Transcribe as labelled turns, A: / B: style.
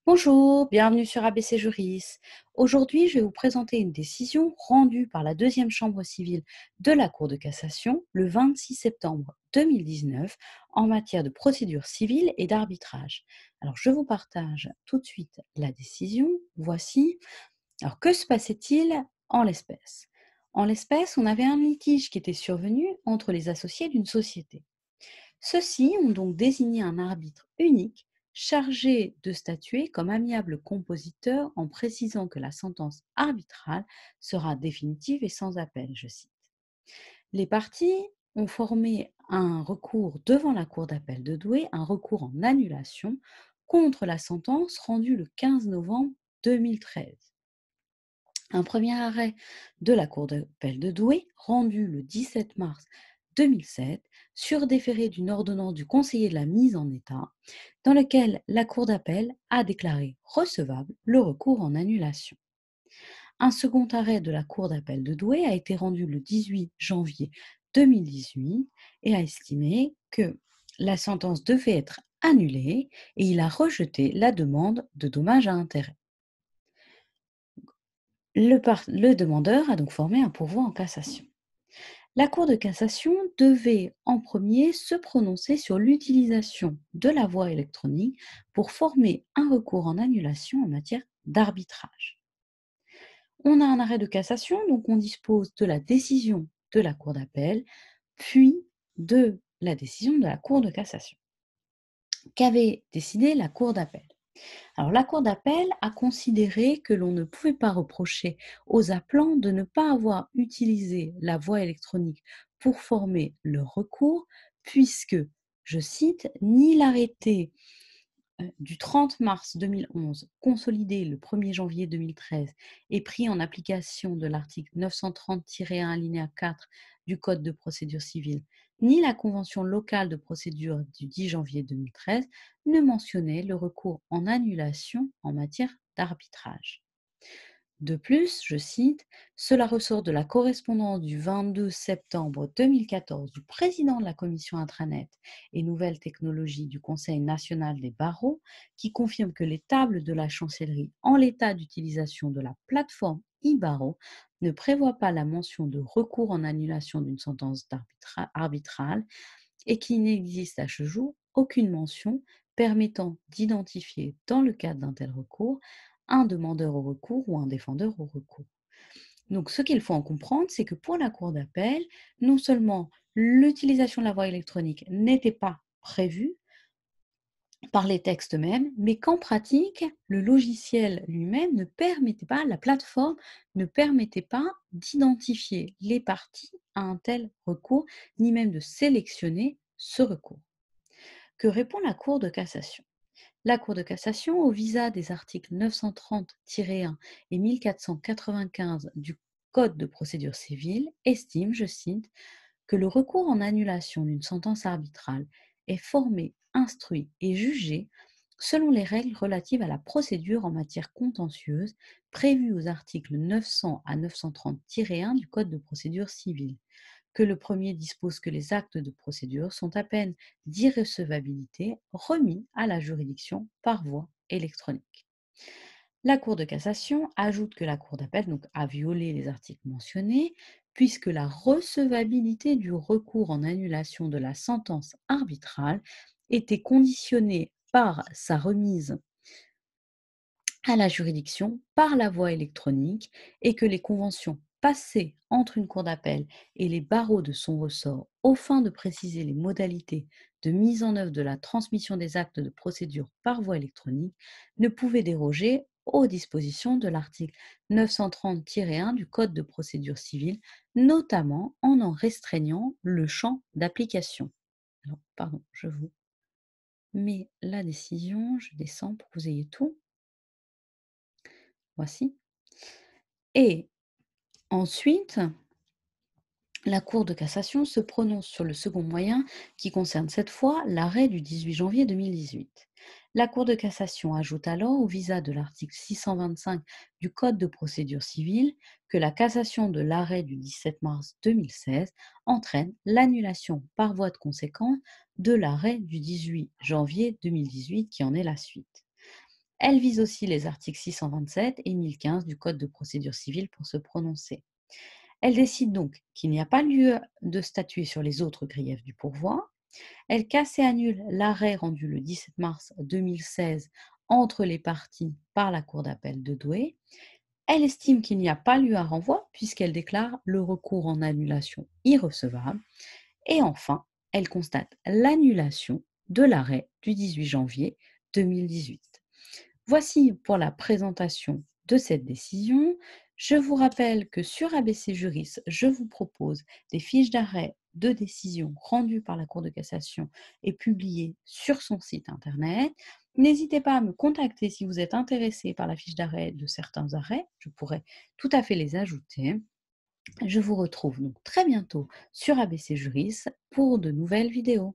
A: Bonjour, bienvenue sur ABC Juris. Aujourd'hui, je vais vous présenter une décision rendue par la deuxième chambre civile de la Cour de cassation le 26 septembre 2019 en matière de procédure civile et d'arbitrage. Alors, je vous partage tout de suite la décision. Voici. Alors, que se passait-il en l'espèce? En l'espèce, on avait un litige qui était survenu entre les associés d'une société. Ceux-ci ont donc désigné un arbitre unique chargé de statuer comme amiable compositeur en précisant que la sentence arbitrale sera définitive et sans appel, je cite. Les parties ont formé un recours devant la Cour d'appel de Douai, un recours en annulation contre la sentence rendue le 15 novembre 2013. Un premier arrêt de la Cour d'appel de Douai, rendu le 17 mars 2007, sur déféré d'une ordonnance du conseiller de la mise en état, dans lequel la Cour d'appel a déclaré recevable le recours en annulation. Un second arrêt de la Cour d'appel de Douai a été rendu le 18 janvier 2018 et a estimé que la sentence devait être annulée et il a rejeté la demande de dommages à intérêts. Le demandeur a donc formé un pourvoi en cassation. La Cour de cassation devait en premier se prononcer sur l'utilisation de la voie électronique pour former un recours en annulation en matière d'arbitrage. On a un arrêt de cassation, donc on dispose de la décision de la Cour d'appel, puis de la décision de la Cour de cassation. Qu'avait décidé la Cour d'appel? Alors, la Cour d'appel a considéré que l'on ne pouvait pas reprocher aux appelants de ne pas avoir utilisé la voie électronique pour former le recours, puisque, je cite, ni l'arrêté du 30 mars 2011, consolidé le 1er janvier 2013 et pris en application de l'article 930-1 alinéa 4 du Code de procédure civile, ni la convention locale de procédure du 10 janvier 2013 ne mentionnaient le recours en annulation en matière d'arbitrage. De plus, je cite, cela ressort de la correspondance du 22 septembre 2014 du président de la commission intranet et nouvelles technologies du Conseil national des barreaux qui confirme que les tables de la chancellerie en l'état d'utilisation de la plateforme e-barreau ne prévoient pas la mention de recours en annulation d'une sentence arbitrale et qu'il n'existe à ce jour aucune mention permettant d'identifier dans le cadre d'un tel recours un demandeur au recours ou un défendeur au recours. Donc, ce qu'il faut en comprendre, c'est que pour la Cour d'appel, non seulement l'utilisation de la voie électronique n'était pas prévue par les textes mêmes, mais qu'en pratique, le logiciel lui-même ne permettait pas, la plateforme ne permettait pas d'identifier les parties à un tel recours, ni même de sélectionner ce recours. Que répond la Cour de cassation? La Cour de cassation, au visa des articles 930-1 et 1495 du Code de procédure civile, estime, je cite, que le recours en annulation d'une sentence arbitrale est formé, instruit et jugé selon les règles relatives à la procédure en matière contentieuse prévues aux articles 900 à 930-1 du Code de procédure civile, que le premier dispose que les actes de procédure sont à peine d'irrecevabilité remis à la juridiction par voie électronique. La Cour de cassation ajoute que la Cour d'appel donc, a violé les articles mentionnés puisque la recevabilité du recours en annulation de la sentence arbitrale était conditionnée par sa remise à la juridiction par la voie électronique et que les conventions passées entre une cour d'appel et les barreaux de son ressort aux fins de préciser les modalités de mise en œuvre de la transmission des actes de procédure par voie électronique ne pouvaient déroger aux dispositions de l'article 930-1 du Code de procédure civile, notamment en restreignant le champ d'application. Alors, pardon, je vous mets la décision, je descends pour que vous ayez tout. Voici. Et ensuite, la Cour de cassation se prononce sur le second moyen qui concerne cette fois l'arrêt du 18 janvier 2018. La Cour de cassation ajoute alors au visa de l'article 625 du Code de procédure civile que la cassation de l'arrêt du 17 mars 2016 entraîne l'annulation par voie de conséquence de l'arrêt du 18 janvier 2018 qui en est la suite. Elle vise aussi les articles 627 et 1015 du Code de procédure civile pour se prononcer. Elle décide donc qu'il n'y a pas lieu de statuer sur les autres griefs du pourvoi. Elle casse et annule l'arrêt rendu le 17 mars 2016 entre les parties par la Cour d'appel de Douai. Elle estime qu'il n'y a pas lieu à renvoi puisqu'elle déclare le recours en annulation irrecevable. Et enfin, elle constate l'annulation de l'arrêt du 18 janvier 2018. Voici pour la présentation de cette décision. Je vous rappelle que sur ABC Juris, je vous propose des fiches d'arrêt de décision rendues par la Cour de cassation et publiées sur son site internet. N'hésitez pas à me contacter si vous êtes intéressé par la fiche d'arrêt de certains arrêts. Je pourrais tout à fait les ajouter. Je vous retrouve donc très bientôt sur ABC Juris pour de nouvelles vidéos.